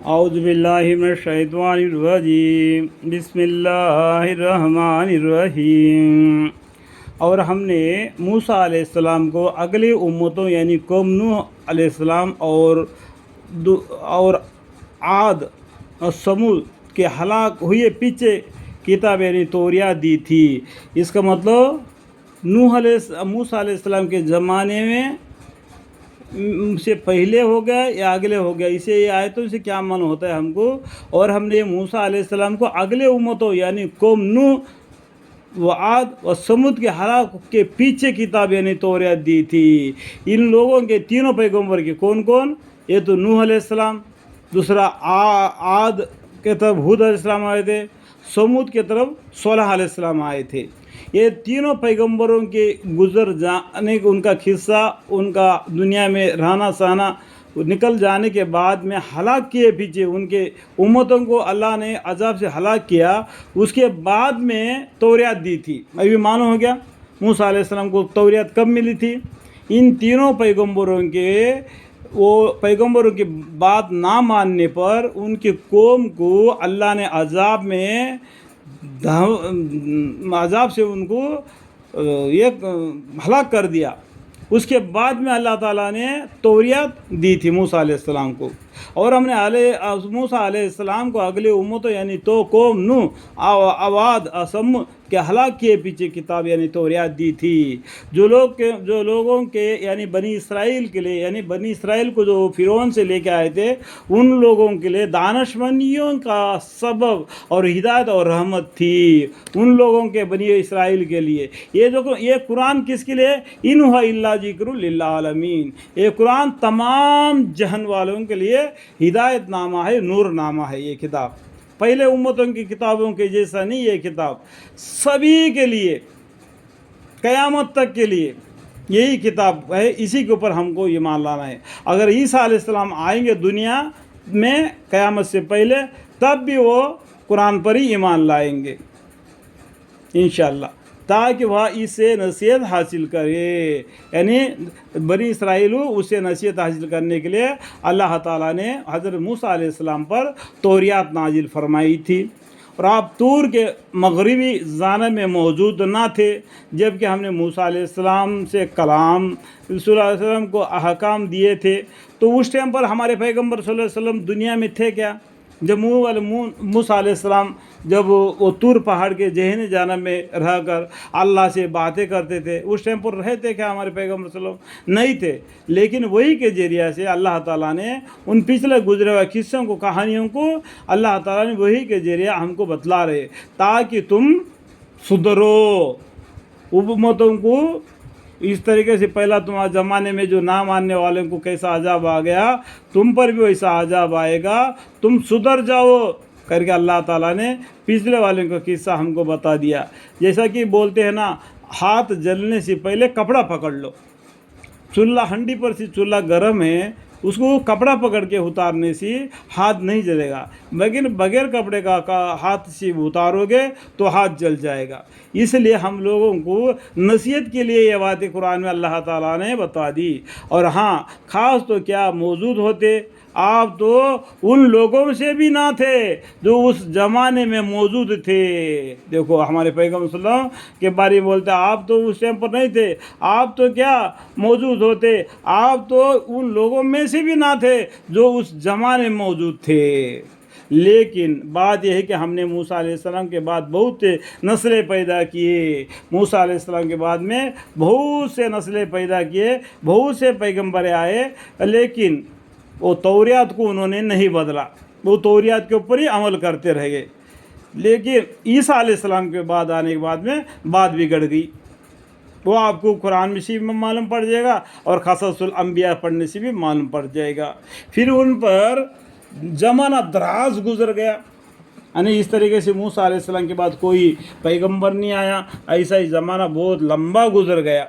اعوذ باللہ من الشیطان الرجیم بسم اللہ الرحمن الرحیم۔ اور ہم نے موسیٰ علیہ السلام کو اگلی امتوں یعنی قوم نوح علیہ السلام اور عاد اور ثمود کے ہلاک ہوئے پیچھے کتاب یعنی توریات دی تھی۔ اس کا مطلب موسیٰ علیہ السلام کے زمانے میں سے پہلے ہو گیا یا اگلے ہو گیا، اسے یہ آیتوں سے کیا معلوم ہوتا ہے ہم کو۔ اور ہم نے موسیٰ علیہ السلام کو اگلے امتوں یعنی قوم نوح و عاد و ثمود کے ہلاک کے پیچھے کتاب یعنی توریات دی تھی۔ ان لوگوں کے تینوں پیغمبر کے کون کون؟ یہ تو نوح علیہ السلام، دوسرا عاد کے طرف ہود علیہ السلام آئے تھے، ثمود کے طرف صالح علیہ السلام آئے تھے۔ یہ تینوں پیغمبروں کے گزر جانے ان کا قصہ، ان کا دنیا میں رہنا سہنا نکل جانے کے بعد میں ہلاک کیے پیچھے ان کے امتوں کو اللہ نے عذاب سے ہلاک کیا۔ اس کے بعد میں توریات دی تھی۔ ابھی معلوم ہو گیا موسیٰ علیہ السلام کو توریات کب ملی تھی۔ ان تینوں پیغمبروں کی بات نہ ماننے پر ان کی قوم کو اللہ نے عذاب سے ان کو ہلاک کر دیا۔ اس کے بعد میں اللہ تعالیٰ نے توریات دی تھی موسیٰ علیہ السلام کو۔ اور ہم نے موسیٰ علیہ السلام کو اگلے امتوں یعنی تو قوم نوح عاد ثمود کے ہلاک کیے پیچھے کتاب یعنی توریات دی تھی۔ جو لوگوں کے یعنی بنی اسرائیل کے لیے یعنی بنی اسرائیل کو جو فرعون سے لے کے آئے تھے ان لوگوں کے لیے دانشمندیوں کا سبب اور ہدایت اور رحمت تھی۔ ان لوگوں کے بنی اسرائیل کے لیے یہ قرآن کس کے لیے؟ ان ہوا الا ذکر للعالمین۔ یہ قرآن تمام جہان والوں کے لیے ہدایت نامہ ہے، نور نامہ ہے۔ یہ کتاب پہلے امتوں کی کتابوں کے جیسا نہیں، یہ کتاب سبھی کے لیے قیامت تک کے لیے یہی کتاب ہے۔ اسی کے اوپر ہم کو ایمان لانا ہے۔ اگر عیسیٰ علیہ السلام آئیں گے دنیا میں قیامت سے پہلے تب بھی وہ قرآن پر ہی ایمان لائیں گے انشاءاللہ، تاکہ وہ اس سے نصیحت حاصل کرے۔ یعنی بنی اسرائیل اسے نصیحت حاصل کرنے کے لیے اللہ تعالیٰ نے حضرت موسیٰ علیہ السلام پر توریات نازل فرمائی تھی۔ اور آپ طور کے مغربی جانب میں موجود نہ تھے جبکہ ہم نے موسیٰ علیہ السلام سے کلام صلی اللہ علیہ وسلم کو احکام دیے تھے۔ تو اس ٹائم پر ہمارے پیغمبر صلی اللہ علیہ وسلم دنیا میں تھے کیا؟ جب موسیٰ علیہ السلام جب وہ طور پہاڑ کے ذہنی جانب میں رہ کر اللہ سے باتیں کرتے تھے، اس ٹائم پر رہتے کیا ہمارے پیغمبر صلی اللہ علیہ وسلم؟ نہیں تھے، لیکن وہی کے ذریعہ سے اللہ تعالیٰ نے ان پچھلے گزرے ہوئے قصوں کو، کہانیوں کو اللہ تعالیٰ نے وہی کے ذریعہ ہم کو بتلا رہے تاکہ تم سدھرو۔ امتوں کو اس طریقے سے پہلا تمہارے زمانے میں جو نہ ماننے والوں کو کیسا عذاب آ گیا، تم پر بھی ویسا عذاب آئے گا، تم سدھر جاؤ کر کے اللہ تعالیٰ نے پچھلے والوں کا قصہ ہم کو بتا دیا۔ جیسا کہ بولتے ہیں نا، ہاتھ جلنے سے پہلے کپڑا پکڑ لو۔ چولہا ہنڈی پر سے چولہا گرم ہے، اس کو کپڑا پکڑ کے اتارنے سے ہاتھ نہیں جلے گا، لیکن بغیر کپڑے کا ہاتھ سے اتارو گے تو ہاتھ جل جائے گا۔ اس لیے ہم لوگوں کو نصیحت کے لیے یہ باتیں قرآن میں اللہ تعالیٰ نے بتا دی۔ اور ہاں، خاص تو کیا موجود ہوتے، آپ تو ان لوگوں سے بھی نہ تھے جو اس زمانے میں موجود تھے۔ دیکھو ہمارے پیغمبر صلی اللہ علیہ وسلم کے بارے میں بولتے ہیں آپ تو اس ٹائم پر نہیں تھے، آپ تو کیا موجود ہوتے، آپ تو ان لوگوں میں سے بھی نہ تھے جو اس زمانے میں موجود تھے۔ لیکن بات یہ ہے کہ ہم نے موسیٰ علیہ السلام کے بعد بہت سے نسلیں پیدا کیے۔ موسیٰ علیہ السلام کے بعد میں بہت سے نسلیں پیدا کیے، بہت سے پیغمبر آئے، لیکن وہ توریات کو انہوں نے نہیں بدلا، وہ توریات کے اوپر ہی عمل کرتے رہ گئے۔ لیکن عیسیٰ علیہ السلام کے بعد آنے کے بعد میں بات بگڑ گئی۔ وہ آپ کو قرآن میں سے بھی معلوم پڑ جائے گا اور قصص الانبیاء پڑھنے سے بھی معلوم پڑ جائے گا۔ پھر ان پر زمانہ دراز گزر گیا، یعنی اس طریقے سے موسیٰ علیہ السلام کے بعد کوئی پیغمبر نہیں آیا، ایسا ہی زمانہ بہت لمبا گزر گیا۔